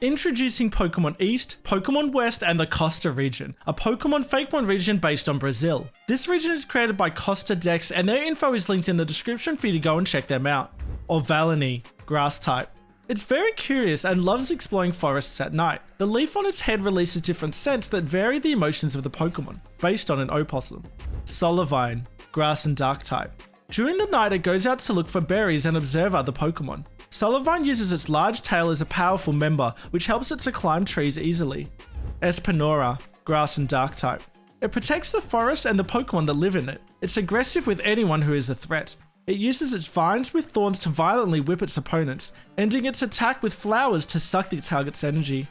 Introducing Pokemon East, Pokemon West, and the Costa region, a Pokemon Fakemon region based on Brazil. This region is created by Kosta Dex, and their info is linked in the description for you to go and check them out. Orvalini, grass type. It's very curious and loves exploring forests at night. The leaf on its head releases different scents that vary the emotions of the Pokemon, based on an opossum. Solovine, grass and dark type. During the night, it goes out to look for berries and observe other Pokemon. Solovine uses its large tail as a powerful member, which helps it to climb trees easily. Espinora, grass and dark type. It protects the forest and the Pokemon that live in it. It's aggressive with anyone who is a threat. It uses its vines with thorns to violently whip its opponents, ending its attack with flowers to suck the target's energy.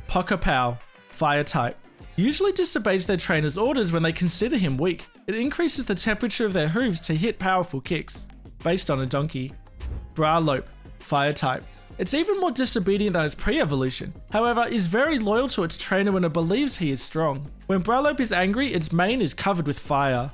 Pokepow, fire type. Usually disobeys their trainer's orders when they consider him weak. It increases the temperature of their hooves to hit powerful kicks, based on a donkey. Bralope, fire type. It's even more disobedient than its pre-evolution, however is very loyal to its trainer when it believes he is strong. When Bralope is angry, its mane is covered with fire.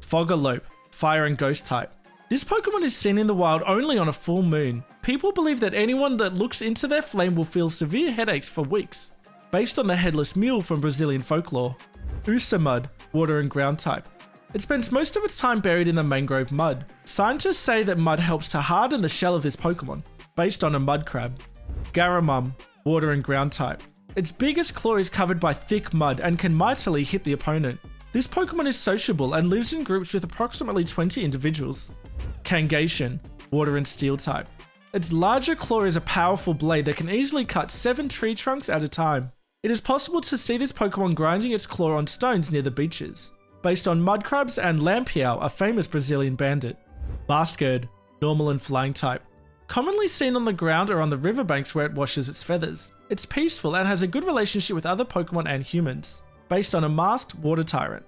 Fogalope, fire and ghost type. This Pokemon is seen in the wild only on a full moon. People believe that anyone that looks into their flame will feel severe headaches for weeks, based on the headless mule from Brazilian folklore. Usamud, water and ground type. It spends most of its time buried in the mangrove mud. Scientists say that mud helps to harden the shell of this Pokemon, based on a mud crab. Garamum, water and ground type. Its biggest claw is covered by thick mud and can mightily hit the opponent. This Pokemon is sociable and lives in groups with approximately 20 individuals. Kangation, water and steel type. Its larger claw is a powerful blade that can easily cut 7 tree trunks at a time. It is possible to see this Pokemon grinding its claw on stones near the beaches, based on mudcrabs and Lampião, a famous Brazilian bandit. Basquard, normal and flying type. Commonly seen on the ground or on the riverbanks where it washes its feathers. It's peaceful and has a good relationship with other Pokemon and humans, based on a masked water tyrant.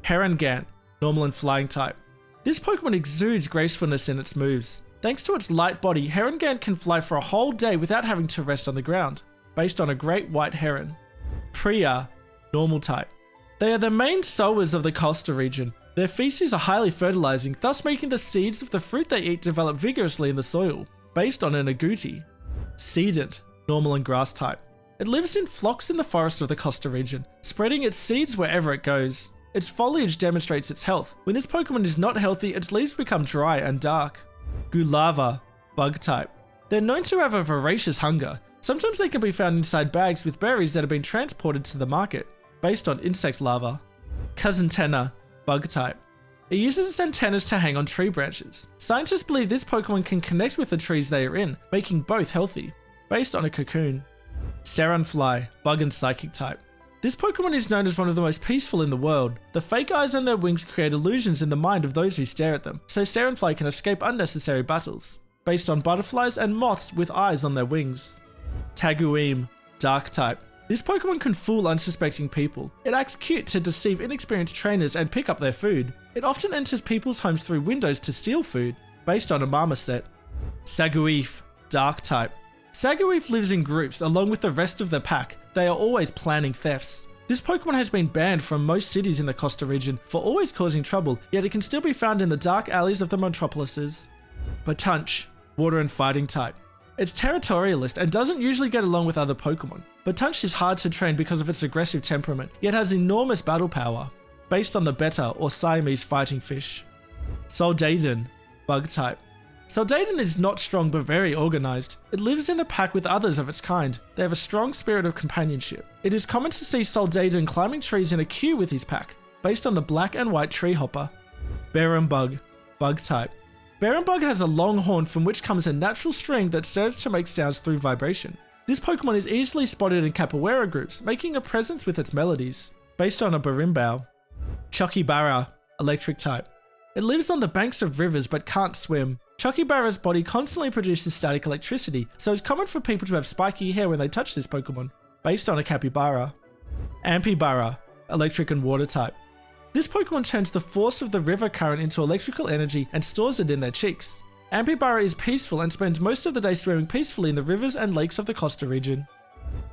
Herangant, normal and flying type. This Pokemon exudes gracefulness in its moves. Thanks to its light body, Herangant can fly for a whole day without having to rest on the ground, based on a great white heron. Priya, normal type. They are the main sowers of the Costa region. Their feces are highly fertilizing, thus making the seeds of the fruit they eat develop vigorously in the soil, based on an agouti. Seedant, normal and grass type. It lives in flocks in the forest of the Costa region, spreading its seeds wherever it goes. Its foliage demonstrates its health. When this Pokemon is not healthy, its leaves become dry and dark. Gulava, bug type. They're known to have a voracious hunger. Sometimes they can be found inside bags with berries that have been transported to the market, based on insect larvae. Kazantena, bug type. It uses its antennas to hang on tree branches. Scientists believe this Pokemon can connect with the trees they are in, making both healthy, based on a cocoon. Saranfly, bug and psychic type. This Pokemon is known as one of the most peaceful in the world. The fake eyes on their wings create illusions in the mind of those who stare at them, so Saranfly can escape unnecessary battles, based on butterflies and moths with eyes on their wings. Taguim, dark type. This Pokemon can fool unsuspecting people. It acts cute to deceive inexperienced trainers and pick up their food. It often enters people's homes through windows to steal food, based on a marmoset. Saguif, dark type. Saguif lives in groups along with the rest of the pack. They are always planning thefts. This Pokemon has been banned from most cities in the Costa region for always causing trouble, yet it can still be found in the dark alleys of the metropolises. Batunch, water and fighting type. It's territorialist and doesn't usually get along with other Pokemon. Batunch is hard to train because of its aggressive temperament, yet has enormous battle power, based on the Beta or Siamese fighting fish. Soldaden, bug type. Soldaden is not strong but very organized. It lives in a pack with others of its kind. They have a strong spirit of companionship. It is common to see Soldaden climbing trees in a queue with his pack, based on the black and white tree hopper. Berumbug, bug type. Berumbug has a long horn from which comes a natural string that serves to make sounds through vibration. This Pokemon is easily spotted in capoeira groups, making a presence with its melodies, based on a berimbau. Chokibara, electric type. It lives on the banks of rivers but can't swim. Chokibara's body constantly produces static electricity, so it's common for people to have spiky hair when they touch this Pokemon, based on a capybara. Ampibara, electric and water type. This Pokemon turns the force of the river current into electrical energy and stores it in their cheeks. Ampibara is peaceful and spends most of the day swimming peacefully in the rivers and lakes of the Costa region.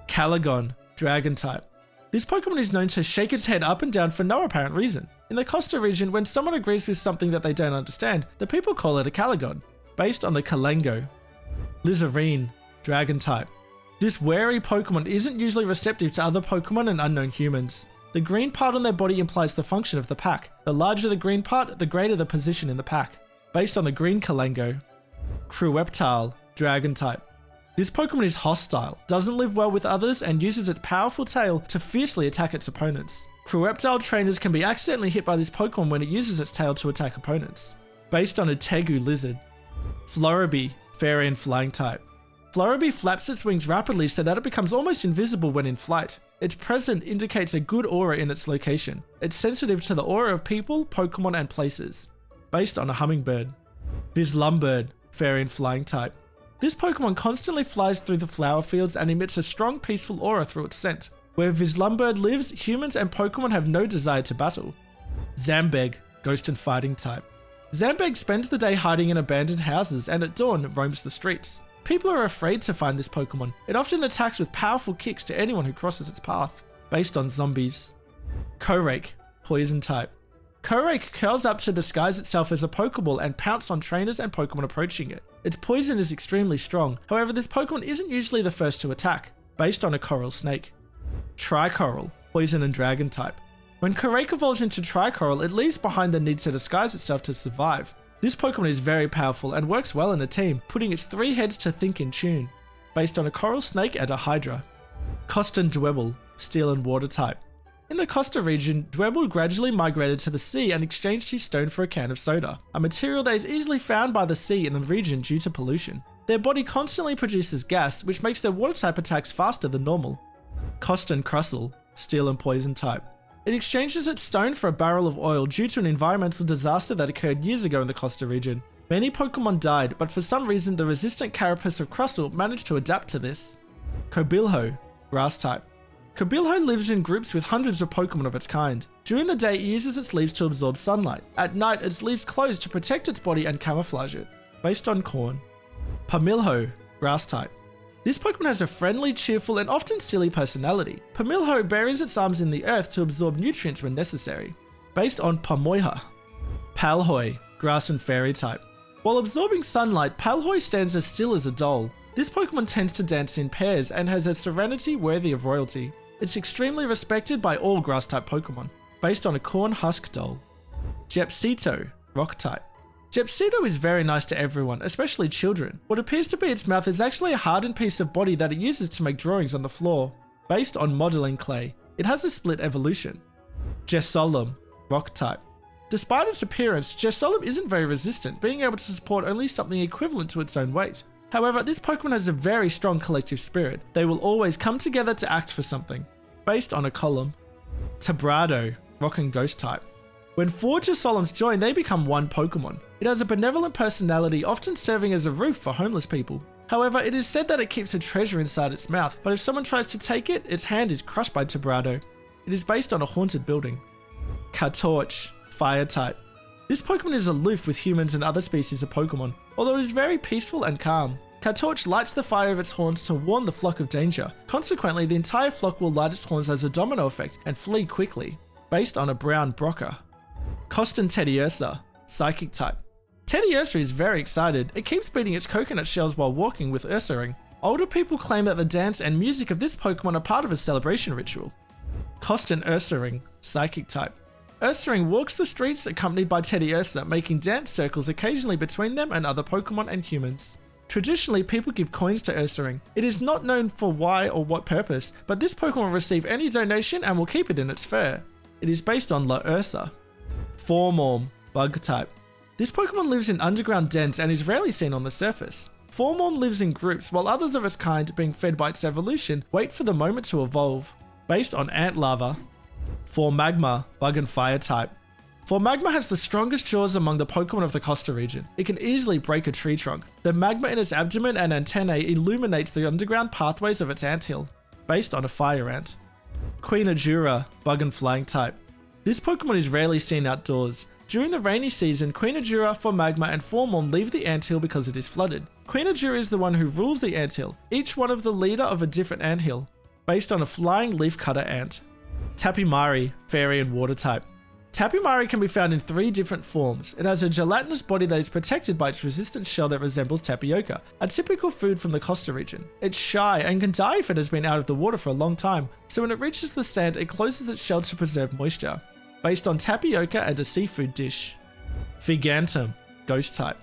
Calagon, dragon type. This Pokemon is known to shake its head up and down for no apparent reason. In the Costa region, when someone agrees with something that they don't understand, the people call it a Calagon, based on the Calango. Lizarine, dragon type. This wary Pokemon isn't usually receptive to other Pokemon and unknown humans. The green part on their body implies the function of the pack. The larger the green part, the greater the position in the pack. Based on the green Kalango. Crueptile, Dragon type. This Pokemon is hostile, doesn't live well with others, and uses its powerful tail to fiercely attack its opponents. Crueptile trainers can be accidentally hit by this Pokemon when it uses its tail to attack opponents. Based on a Tegu lizard. Floribee, Fairy and Flying type. Floribee flaps its wings rapidly so that it becomes almost invisible when in flight. Its presence indicates a good aura in its location. It's sensitive to the aura of people, Pokemon, and places. Based on a hummingbird. Vislumbird, Fairy and Flying type. This Pokemon constantly flies through the flower fields and emits a strong peaceful aura through its scent. Where Vislumbird lives, humans and Pokemon have no desire to battle. Zambeg, Ghost and Fighting type. Zambeg spends the day hiding in abandoned houses and at dawn roams the streets. People are afraid to find this Pokemon. It often attacks with powerful kicks to anyone who crosses its path. Based on zombies. Korake, Poison type. Korake curls up to disguise itself as a Pokeball and pounce on trainers and Pokemon approaching it. Its poison is extremely strong, however this Pokemon isn't usually the first to attack. Based on a coral snake. Tricoral, Poison and Dragon type. When Korake evolves into Tricoral, it leaves behind the need to disguise itself to survive. This Pokemon is very powerful and works well in a team, putting its 3 heads to think in tune. Based on a coral snake and a hydra. Kosta and Dwebble, Steel and Water type. In the Costa region, Dwebble gradually migrated to the sea and exchanged his stone for a can of soda, a material that is easily found by the sea in the region due to pollution. Their body constantly produces gas, which makes their water type attacks faster than normal. Kosta and Crustle, Steel and Poison type. It exchanges its stone for a barrel of oil due to an environmental disaster that occurred years ago in the Costa region. Many Pokemon died, but for some reason the resistant carapace of Crustle managed to adapt to this. Cobilho, Grass type. Cobilho lives in groups with hundreds of Pokemon of its kind. During the day it uses its leaves to absorb sunlight. At night its leaves close to protect its body and camouflage it. Based on corn. Pumilho, Grass type. This Pokemon has a friendly, cheerful, and often silly personality. Pumilho buries its arms in the earth to absorb nutrients when necessary. Based on Pamoiha. Palhoi, Grass and Fairy type. While absorbing sunlight, Palhoi stands as still as a doll. This Pokemon tends to dance in pairs and has a serenity worthy of royalty. It's extremely respected by all Grass-type Pokemon. Based on a corn husk doll. Jepsito, Rock type. Jepsito is very nice to everyone, especially children. What appears to be its mouth is actually a hardened piece of body that it uses to make drawings on the floor. Based on modeling clay. It has a split evolution. Jessolum, Rock type. Despite its appearance, Jessolum isn't very resistant, being able to support only something equivalent to its own weight. However, this Pokemon has a very strong collective spirit. They will always come together to act for something. Based on a column. Tabrado, Rock and Ghost type. When 4 Jessolums join, they become one Pokemon. It has a benevolent personality, often serving as a roof for homeless people. However, it is said that it keeps a treasure inside its mouth, but if someone tries to take it, its hand is crushed by Tabrado. It is based on a haunted building. Katorch, Fire type. This Pokemon is aloof with humans and other species of Pokemon, although it is very peaceful and calm. Katorch lights the fire of its horns to warn the flock of danger. Consequently, the entire flock will light its horns as a domino effect and flee quickly. Based on a brown Brocker. Kosta and Teddiursa, Psychic type. Teddiursa is very excited. It keeps beating its coconut shells while walking with Ursaring. Older people claim that the dance and music of this Pokemon are part of a celebration ritual. Kosta and Ursaring, Psychic type. Ursaring walks the streets accompanied by Teddiursa, making dance circles occasionally between them and other Pokemon and humans. Traditionally, people give coins to Ursaring. It is not known for why or what purpose, but this Pokemon will receive any donation and will keep it in its fur. It is based on La Ursa. Formorm, Bug type. This Pokemon lives in underground dens and is rarely seen on the surface. Formorm lives in groups, while others of its kind, being fed by its evolution, wait for the moment to evolve. Based on Ant Larva. Formagma, Bug and Fire type. Formagma has the strongest jaws among the Pokemon of the Costa region. It can easily break a tree trunk. The magma in its abdomen and antennae illuminates the underground pathways of its anthill. Based on a fire ant. Queen Ajura, Bug and Flying type. This Pokemon is rarely seen outdoors. During the rainy season, Queen Ajura, Formagma, and Formorm leave the anthill because it is flooded. Queen Ajura is the one who rules the anthill, each one of the leader of a different anthill. Based on a flying leafcutter ant. Tapimari, Fairy and Water type. Tapu Mare can be found in 3 different forms. It has a gelatinous body that is protected by its resistant shell that resembles tapioca, a typical food from the Costa region. It's shy and can die if it has been out of the water for a long time, so when it reaches the sand, it closes its shell to preserve moisture. Based on tapioca and a seafood dish. Figantum, Ghost type.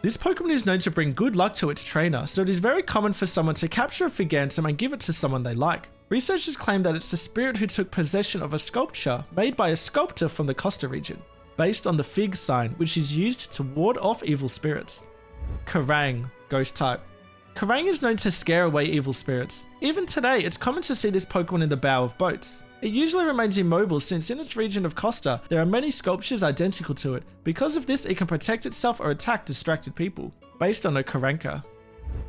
This Pokemon is known to bring good luck to its trainer, so it is very common for someone to capture a Figantum and give it to someone they like. Researchers claim that it's the spirit who took possession of a sculpture made by a sculptor from the Costa region, based on the Fig sign, which is used to ward off evil spirits. Kerrang, Ghost type. Kerrang is known to scare away evil spirits. Even today, it's common to see this Pokemon in the bow of boats. It usually remains immobile since in its region of Costa, there are many sculptures identical to it. Because of this, it can protect itself or attack distracted people, based on a Karanka.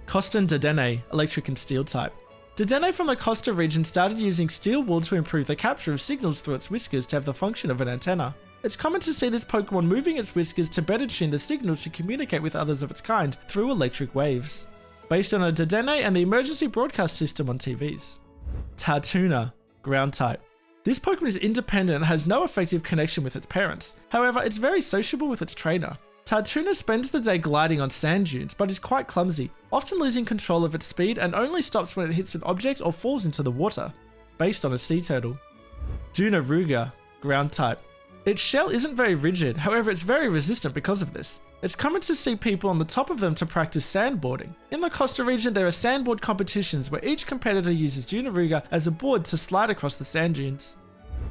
Kostan Dedenne, Electric and Steel type. Dedenne from the Costa region started using steel wool to improve the capture of signals through its whiskers to have the function of an antenna. It's common to see this Pokemon moving its whiskers to better tune the signal to communicate with others of its kind through electric waves. Based on a Dedenne and the emergency broadcast system on TVs. Tatuna, Ground type. This Pokemon is independent and has no effective connection with its parents. However, it's very sociable with its trainer. Tatuna spends the day gliding on sand dunes, but is quite clumsy, often losing control of its speed and only stops when it hits an object or falls into the water. Based on a sea turtle. Dunaruga, Ground type. Its shell isn't very rigid, however it's very resistant because of this. It's common to see people on the top of them to practice sandboarding. In the Costa region, there are sandboard competitions where each competitor uses Dunaruga as a board to slide across the sand dunes.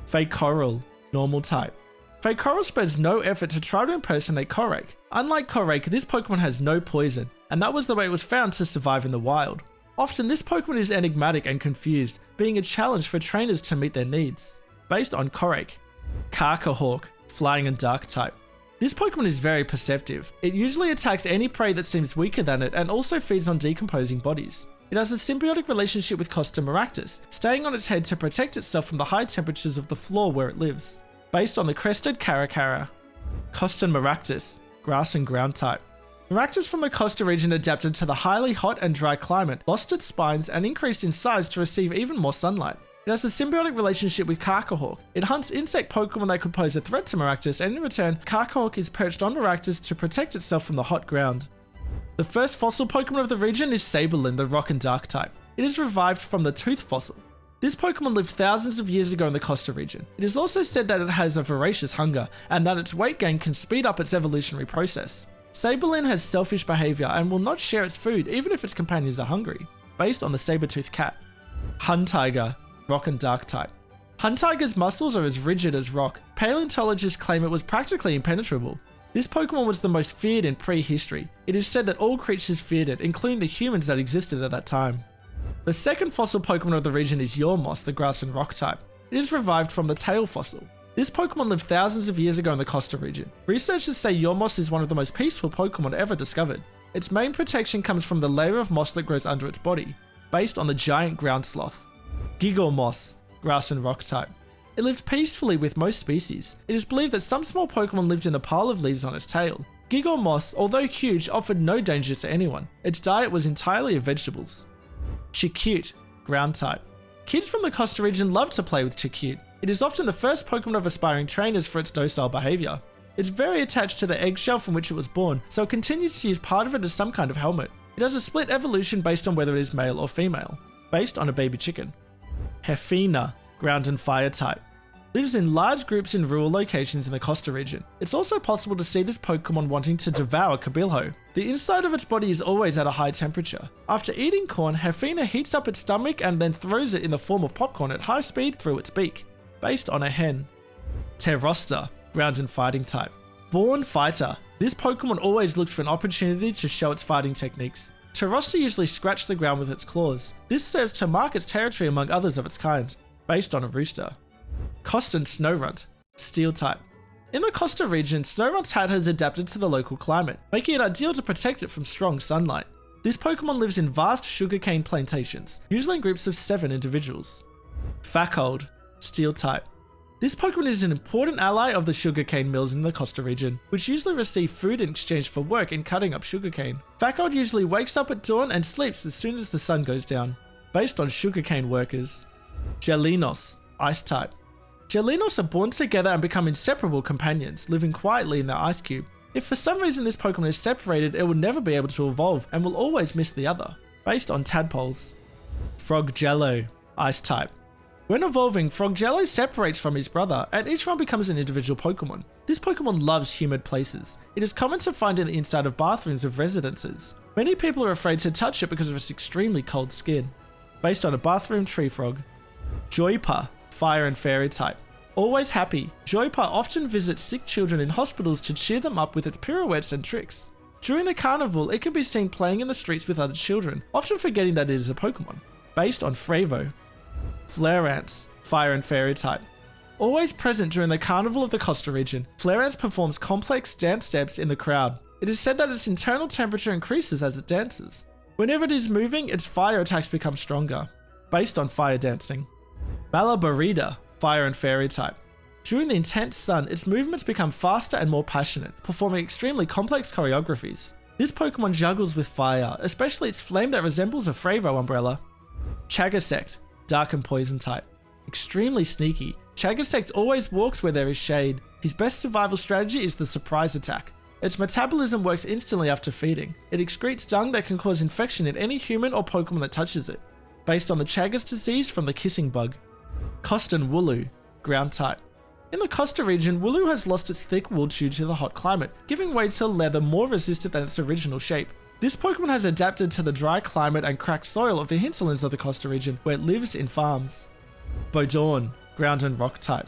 Fakecoral, Normal type. Fakecoral spends no effort to try to impersonate Korrake. Unlike Korrake, this Pokemon has no poison, and that was the way it was found to survive in the wild. Often this Pokemon is enigmatic and confused, being a challenge for trainers to meet their needs. Based on Korrake. Carcahawk, Flying and Dark type. This Pokemon is very perceptive. It usually attacks any prey that seems weaker than it and also feeds on decomposing bodies. It has a symbiotic relationship with Costa Maractus, staying on its head to protect itself from the high temperatures of the floor where it lives. Based on the crested Caracara. Costa Maractus, Grass and Ground type. Maractus from the Costa region adapted to the highly hot and dry climate, lost its spines and increased in size to receive even more sunlight. It has a symbiotic relationship with Carcahawk. It hunts insect Pokemon that could pose a threat to Maractus, and in return, Carcahawk is perched on Maractus to protect itself from the hot ground. The first fossil Pokemon of the region is Sablin, the Rock and Dark type. It is revived from the Tooth fossil. This Pokemon lived thousands of years ago in the Costa region. It is also said that it has a voracious hunger, and that its weight gain can speed up its evolutionary process. Sablin has selfish behavior and will not share its food even if its companions are hungry, based on the saber-toothed cat. Huntiger, Rock and Dark type. Huntiger's muscles are as rigid as rock. Paleontologists claim it was practically impenetrable. This Pokemon was the most feared in prehistory. It is said that all creatures feared it, including the humans that existed at that time. The second fossil Pokemon of the region is Yormos, the Grass and Rock type. It is revived from the Tail fossil. This Pokemon lived thousands of years ago in the Costa region. Researchers say Yormos is one of the most peaceful Pokemon ever discovered. Its main protection comes from the layer of moss that grows under its body, based on the giant ground sloth. Gigormoss, Grass and Rock type. It lived peacefully with most species. It is believed that some small Pokemon lived in the pile of leaves on its tail. Gigormoss, although huge, offered no danger to anyone. Its diet was entirely of vegetables. Chicute, Ground type. Kids from the Costa region love to play with Chicute. It is often the first Pokemon of aspiring trainers for its docile behavior. It's very attached to the eggshell from which it was born, so it continues to use part of it as some kind of helmet. It has a split evolution based on whether it is male or female, based on a baby chicken. Hefina, Ground and Fire type. Lives in large groups in rural locations in the Costa region. It's also possible to see this Pokemon wanting to devour Cabilho. The inside of its body is always at a high temperature. After eating corn, Hefina heats up its stomach and then throws it in the form of popcorn at high speed through its beak, based on a hen. Terrosta, Ground and Fighting type. Born Fighter. This Pokemon always looks for an opportunity to show its fighting techniques. Terrosta usually scratches the ground with its claws. This serves to mark its territory among others of its kind, based on a rooster. Kostan Snowrunt, Steel type. In the Costa region, Snowrunt's hat has adapted to the local climate, making it ideal to protect it from strong sunlight. This Pokemon lives in vast sugarcane plantations, usually in groups of 7 individuals. Fakold, Steel type. This Pokemon is an important ally of the sugarcane mills in the Costa region, which usually receive food in exchange for work in cutting up sugarcane. Fakold usually wakes up at dawn and sleeps as soon as the sun goes down, based on sugarcane workers. Gelinos, Ice type. Gelinos are born together and become inseparable companions, living quietly in their ice cube. If for some reason this Pokemon is separated, it will never be able to evolve and will always miss the other. Based on tadpoles. Frogjello, Ice type. When evolving, Frogjello separates from his brother, and each one becomes an individual Pokemon. This Pokemon loves humid places. It is common to find in the inside of bathrooms of residences. Many people are afraid to touch it because of its extremely cold skin. Based on a bathroom tree frog. Joypa, Fire and Fairy type. Always happy, Joypa often visits sick children in hospitals to cheer them up with its pirouettes and tricks. During the carnival, it can be seen playing in the streets with other children, often forgetting that it is a Pokemon. Based on Fravo. Flareance, Fire and Fairy type. Always present during the carnival of the Costa region, Flareance performs complex dance steps in the crowd. It is said that its internal temperature increases as it dances. Whenever it is moving, its fire attacks become stronger. Based on fire dancing. Malabarita, Fire and Fairy type. During the intense sun, its movements become faster and more passionate, performing extremely complex choreographies. This Pokemon juggles with fire, especially its flame that resembles a Fravo umbrella. Chagasect, Dark and Poison type. Extremely sneaky, Chagasect always walks where there is shade. His best survival strategy is the surprise attack. Its metabolism works instantly after feeding. It excretes dung that can cause infection in any human or Pokemon that touches it. Based on the Chagas disease from the kissing bug. Costan Wooloo, Ground type. In the Costa region, Wooloo has lost its thick wool due to the hot climate, giving way to leather more resistant than its original shape. This Pokemon has adapted to the dry climate and cracked soil of the hinterlands of the Costa region, where it lives in farms. Bodorn, Ground and Rock type.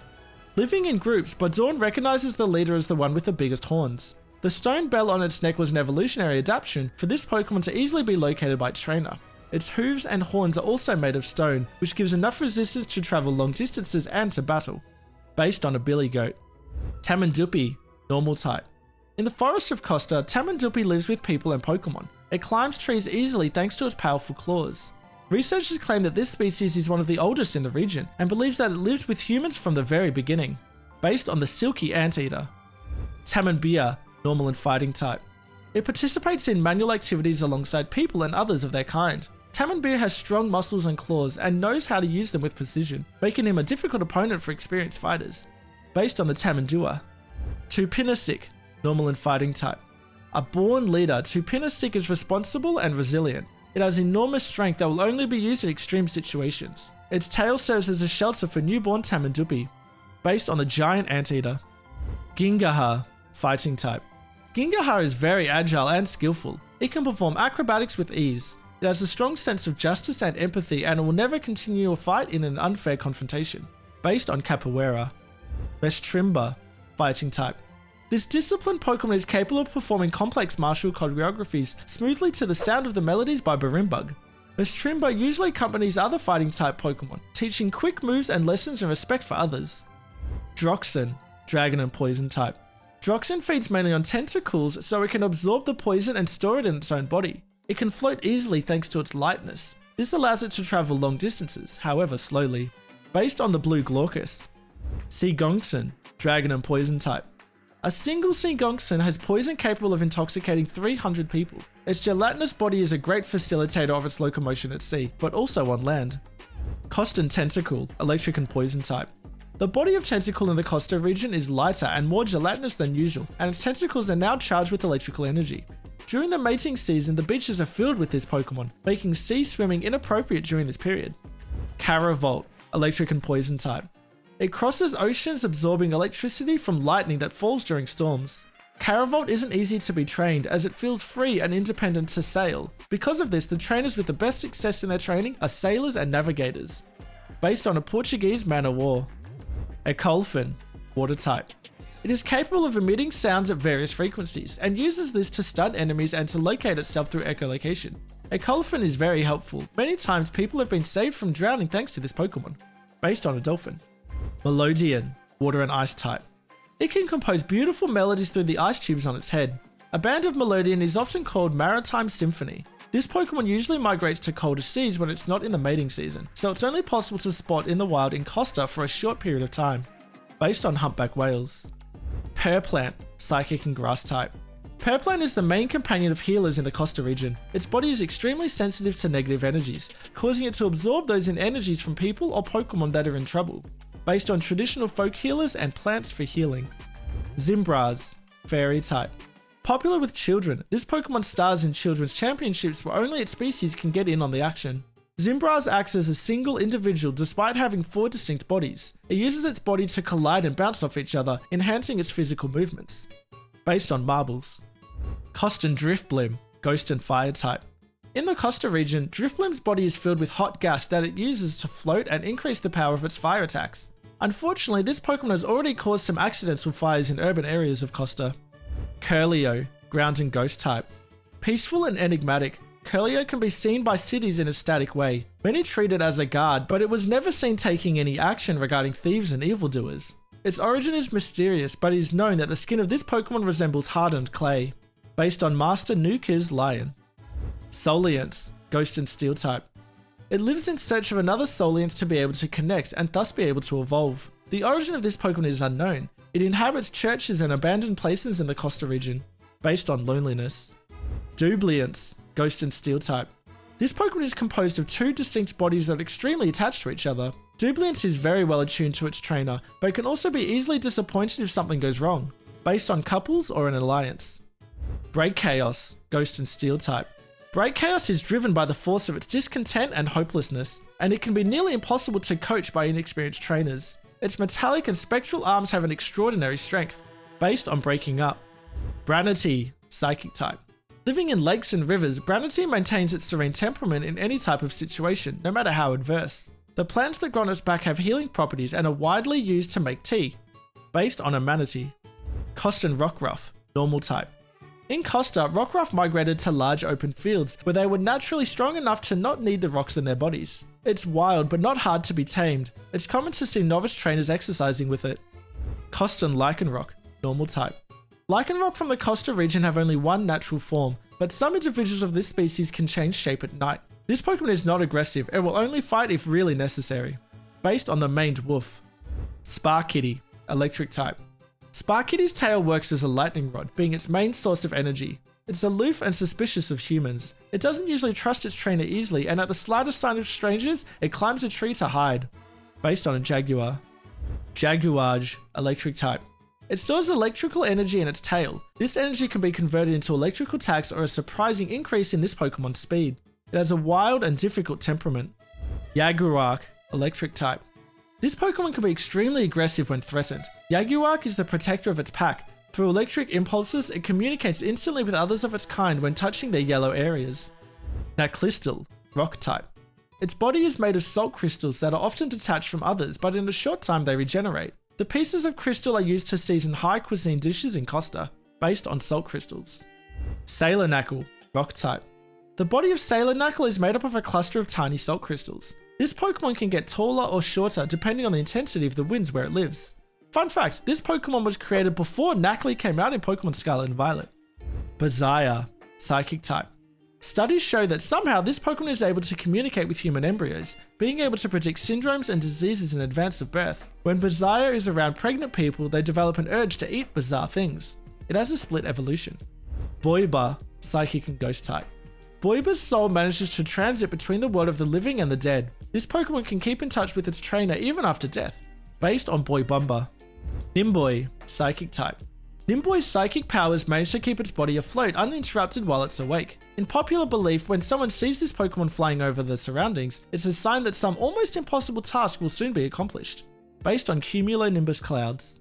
Living in groups, Bodorn recognizes the leader as the one with the biggest horns. The stone bell on its neck was an evolutionary adaptation for this Pokemon to easily be located by its trainer. Its hooves and horns are also made of stone, which gives enough resistance to travel long distances and to battle. Based on a billy goat. Tamandupi, Normal type. In the forests of Costa, Tamandupi lives with people and Pokemon. It climbs trees easily thanks to its powerful claws. Researchers claim that this species is one of the oldest in the region and believes that it lived with humans from the very beginning. Based on the silky anteater. Tamanbia, Normal and Fighting type. It participates in manual activities alongside people and others of their kind. Tamanbia has strong muscles and claws and knows how to use them with precision, making him a difficult opponent for experienced fighters. Based on the Tamandua. Tupinasic, Normal and Fighting type. A born leader, Tupinasic is responsible and resilient. It has enormous strength that will only be used in extreme situations. Its tail serves as a shelter for newborn Tamandupi. Based on the giant anteater. Gingaha, Fighting type. Gingaha is very agile and skillful. It can perform acrobatics with ease. It has a strong sense of justice and empathy, and it will never continue a fight in an unfair confrontation. Based on Capoeira. Mestrimba, Fighting type. This disciplined Pokemon is capable of performing complex martial choreographies smoothly to the sound of the melodies by Barimbug. Mestrimba usually accompanies other fighting type Pokemon, teaching quick moves and lessons in respect for others. Droxen, Dragon and Poison type. Droxen feeds mainly on tentacles, so it can absorb the poison and store it in its own body. It can float easily thanks to its lightness. This allows it to travel long distances, however slowly. Based on the blue Glaucus. Seagonkson, Dragon and Poison type. A single Seagonkson has poison capable of intoxicating 300 people. Its gelatinous body is a great facilitator of its locomotion at sea, but also on land. Costan Tentacle, Electric and Poison type. The body of Tentacle in the Costa region is lighter and more gelatinous than usual, and its tentacles are now charged with electrical energy. During the mating season, the beaches are filled with this Pokemon, making sea swimming inappropriate during this period. Caravolt, Electric and Poison type. It crosses oceans, absorbing electricity from lightning that falls during storms. Caravolt isn't easy to be trained, as it feels free and independent to sail. Because of this, the trainers with the best success in their training are sailors and navigators. Based on a Portuguese man of war. Ecolfin, Water type. It is capable of emitting sounds at various frequencies, and uses this to stun enemies and to locate itself through echolocation. Ecolfin is very helpful. Many times people have been saved from drowning thanks to this Pokemon. Based on a dolphin. Melodian, Water and Ice type. It can compose beautiful melodies through the ice tubes on its head. A band of Melodian is often called Maritime Symphony. This Pokemon usually migrates to colder seas when it's not in the mating season, so it's only possible to spot in the wild in Costa for a short period of time. Based on humpback whales. Purplant, Psychic and Grass type. Purplant is the main companion of healers in the Costa region. Its body is extremely sensitive to negative energies, causing it to absorb those in energies from people or Pokemon that are in trouble. based on traditional folk healers and plants for healing. Zimbraz, fairy type. Popular with children, this Pokemon stars in children's championships where only its species can get in on the action. Zimbraz acts as a single individual despite having 4 distinct bodies. It uses its body to collide and bounce off each other, enhancing its physical movements. Based on marbles. Costan Driftblim, ghost and fire type. In the Costa region, Driftblim's body is filled with hot gas that it uses to float and increase the power of its fire attacks. Unfortunately, this Pokemon has already caused some accidental fires in urban areas of Costa. Curlio, ground and ghost type. Peaceful and enigmatic, Curlio can be seen by cities in a static way. Many treat it as a guard, but it was never seen taking any action regarding thieves and evildoers. Its origin is mysterious, but it is known that the skin of this Pokemon resembles hardened clay. Based on Master Nuka's Lion. Soliance, ghost and steel type. It lives in search of another Soliance to be able to connect and thus be able to evolve. The origin of this Pokemon is unknown. It inhabits churches and abandoned places in the Costa region. Based on loneliness. Dubliance, ghost and steel type. This Pokemon is composed of 2 distinct bodies that are extremely attached to each other. Dubliance is very well attuned to its trainer, but can also be easily disappointed if something goes wrong. Based on couples or an alliance. Break Chaos, ghost and steel type. Break Chaos is driven by the force of its discontent and hopelessness, and it can be nearly impossible to coach by inexperienced trainers. Its metallic and spectral arms have an extraordinary strength. Based on breaking up. Branity, psychic type. Living in lakes and rivers, Branity maintains its serene temperament in any type of situation, no matter how adverse. The plants that grow on its back have healing properties and are widely used to make tea. Based on a manatee. Costan Rockruff, normal type. In Costa, Rockruff migrated to large open fields where they were naturally strong enough to not need the rocks in their bodies. It's wild but not hard to be tamed. It's common to see novice trainers exercising with it. Costan Lycanroc, normal type. Lycanroc from the Costa region have only one natural form, but some individuals of this species can change shape at night. This Pokemon is not aggressive, it will only fight if really necessary. Based on the maned wolf. Sparkitty, electric type. Sparkitty's tail works as a lightning rod, being its main source of energy. It's aloof and suspicious of humans. It doesn't usually trust its trainer easily, and at the slightest sign of strangers, it climbs a tree to hide. Based on a jaguar. Jaguarge, electric type. It stores electrical energy in its tail. This energy can be converted into electrical attacks or a surprising increase in this Pokemon's speed. It has a wild and difficult temperament. Jaguark, electric type. This Pokemon can be extremely aggressive when threatened. Jaguark is the protector of its pack. Through electric impulses, it communicates instantly with others of its kind when touching their yellow areas. Naclistal, rock type. Its body is made of salt crystals that are often detached from others, but in a short time they regenerate. The pieces of crystal are used to season high cuisine dishes in Costa, based on salt crystals. Sailornackle, rock type. The body of Sailornackle is made up of a cluster of tiny salt crystals. This Pokemon can get taller or shorter depending on the intensity of the winds where it lives. Fun fact, this Pokemon was created before Nacli came out in Pokemon Scarlet and Violet. Bazaya, psychic type. Studies show that somehow this Pokemon is able to communicate with human embryos, being able to predict syndromes and diseases in advance of birth. When Bazaya is around pregnant people, they develop an urge to eat bizarre things. It has a split evolution. Boiba, psychic and ghost type. Boiba's soul manages to transit between the world of the living and the dead. This Pokemon can keep in touch with its trainer even after death. Based on Boibumba. Nimboi, psychic type. Nimboi's psychic powers manage to keep its body afloat uninterrupted while it's awake. In popular belief, when someone sees this Pokemon flying over the surroundings, it's a sign that some almost impossible task will soon be accomplished. Based on cumulonimbus clouds.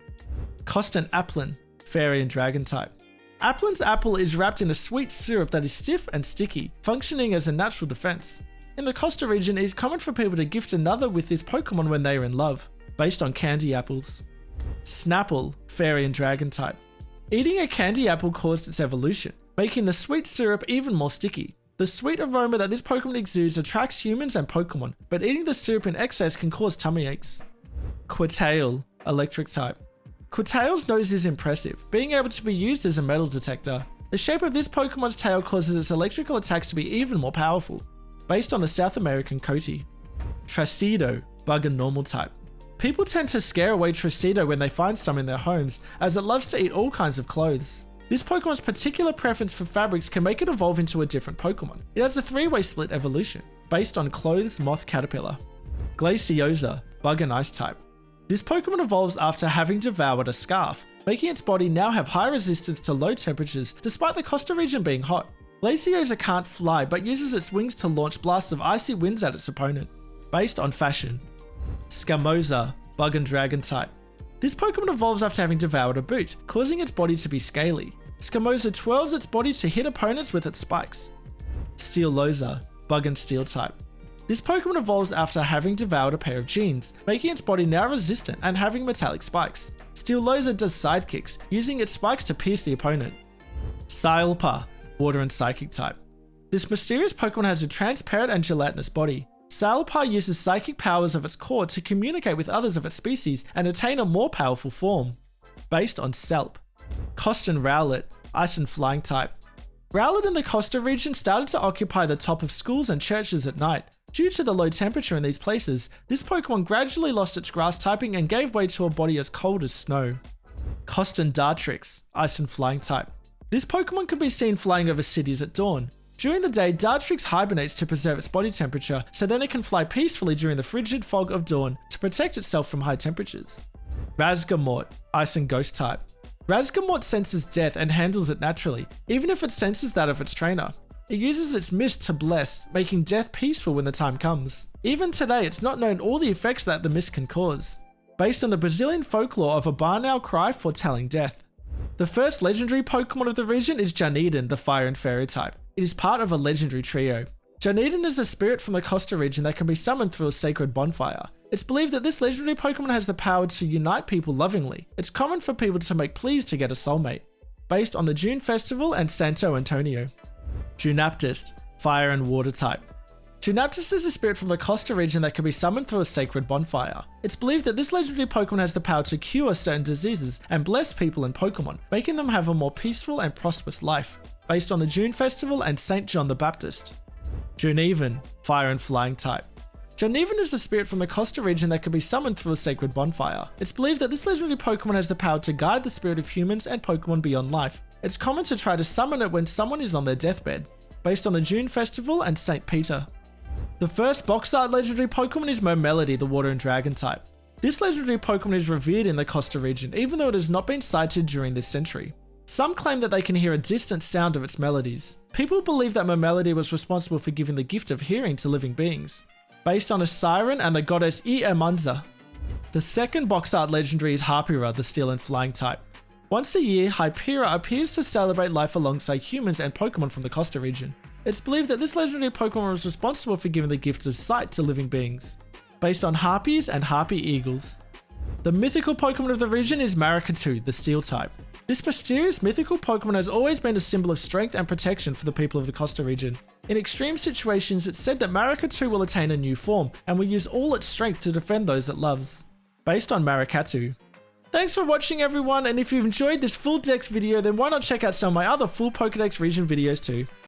Costan Applin, fairy and dragon type. Applin's apple is wrapped in a sweet syrup that is stiff and sticky, functioning as a natural defense. In the Costa region, it is common for people to gift another with this Pokemon when they are in love. Based on candy apples. Snapple, fairy and dragon type. Eating a candy apple caused its evolution, making the sweet syrup even more sticky. The sweet aroma that this Pokemon exudes attracts humans and Pokemon, but eating the syrup in excess can cause tummy aches. Quatail, electric type. Quatail's nose is impressive, being able to be used as a metal detector. The shape of this Pokemon's tail causes its electrical attacks to be even more powerful. Based on the South American Coati. Trasido, bug and normal type. People tend to scare away Trasido when they find some in their homes, as it loves to eat all kinds of clothes. This Pokemon's particular preference for fabrics can make it evolve into a different Pokemon. It has a three-way split evolution, based on clothes, moth, caterpillar. Glaciosa, bug and ice type. This Pokemon evolves after having devoured a scarf, making its body now have high resistance to low temperatures despite the Costa region being hot. Glaceosa can't fly but uses its wings to launch blasts of icy winds at its opponent. Based on fashion. Scamosa, bug and dragon type. This Pokemon evolves after having devoured a boot, causing its body to be scaly. Scamosa twirls its body to hit opponents with its spikes. Steelosa, bug and steel type. This Pokemon evolves after having devoured a pair of jeans, making its body now resistant and having metallic spikes. Steelosa does sidekicks, using its spikes to pierce the opponent. Silpa, water and psychic type. This mysterious Pokemon has a transparent and gelatinous body. Silpa uses psychic powers of its core to communicate with others of its species and attain a more powerful form. Based on Selp. Costa and Rowlet, ice and flying type. Rowlet in the Costa region started to occupy the top of schools and churches at night. Due to the low temperature in these places, this Pokemon gradually lost its grass typing and gave way to a body as cold as snow. Kosta and Dartrix, ice and flying type. This Pokemon can be seen flying over cities at dawn. During the day, Dartrix hibernates to preserve its body temperature, so then it can fly peacefully during the frigid fog of dawn to protect itself from high temperatures. Razgamort, ice and ghost type. Razgamort senses death and handles it naturally, even if it senses that of its trainer. It uses its mist to bless, making death peaceful when the time comes. Even today, it's not known all the effects that the mist can cause. Based on the Brazilian folklore of a barn owl cry foretelling death. The first legendary Pokemon of the region is Janeden, the fire and fairy type. It is part of a legendary trio. Janeden is a spirit from the Costa region that can be summoned through a sacred bonfire. It's believed that this legendary Pokemon has the power to unite people lovingly. It's common for people to make pleas to get a soulmate. Based on the June Festival and Santo Antonio. Junaptist, fire and water type. Junaptist is a spirit from the Costa region that can be summoned through a sacred bonfire. It's believed that this legendary Pokemon has the power to cure certain diseases and bless people and Pokemon, making them have a more peaceful and prosperous life. Based on the June Festival and St. John the Baptist. Juneven, fire and flying type. Juneven is a spirit from the Costa region that can be summoned through a sacred bonfire. It's believed that this legendary Pokemon has the power to guide the spirit of humans and Pokemon beyond life. It's common to try to summon it when someone is on their deathbed. Based on the June Festival and St. Peter. The first box art legendary Pokemon is Momelody, the water and dragon type. This legendary Pokemon is revered in the Costa region, even though it has not been sighted during this century. Some claim that they can hear a distant sound of its melodies. People believe that Momelody was responsible for giving the gift of hearing to living beings. Based on a siren and the goddess Iemanza. The second box art legendary is Harpera, the steel and flying type. Once a year, Hypera appears to celebrate life alongside humans and Pokemon from the Costa region. It's believed that this legendary Pokemon was responsible for giving the gift of sight to living beings. Based on Harpies and Harpy Eagles. The mythical Pokemon of the region is Maracatu, the steel type. This mysterious mythical Pokemon has always been a symbol of strength and protection for the people of the Costa region. In extreme situations, it's said that Maracatu will attain a new form and will use all its strength to defend those it loves. Based on Maracatu. Thanks for watching everyone, and if you've enjoyed this full Dex video, then why not check out some of my other full Pokedex region videos too.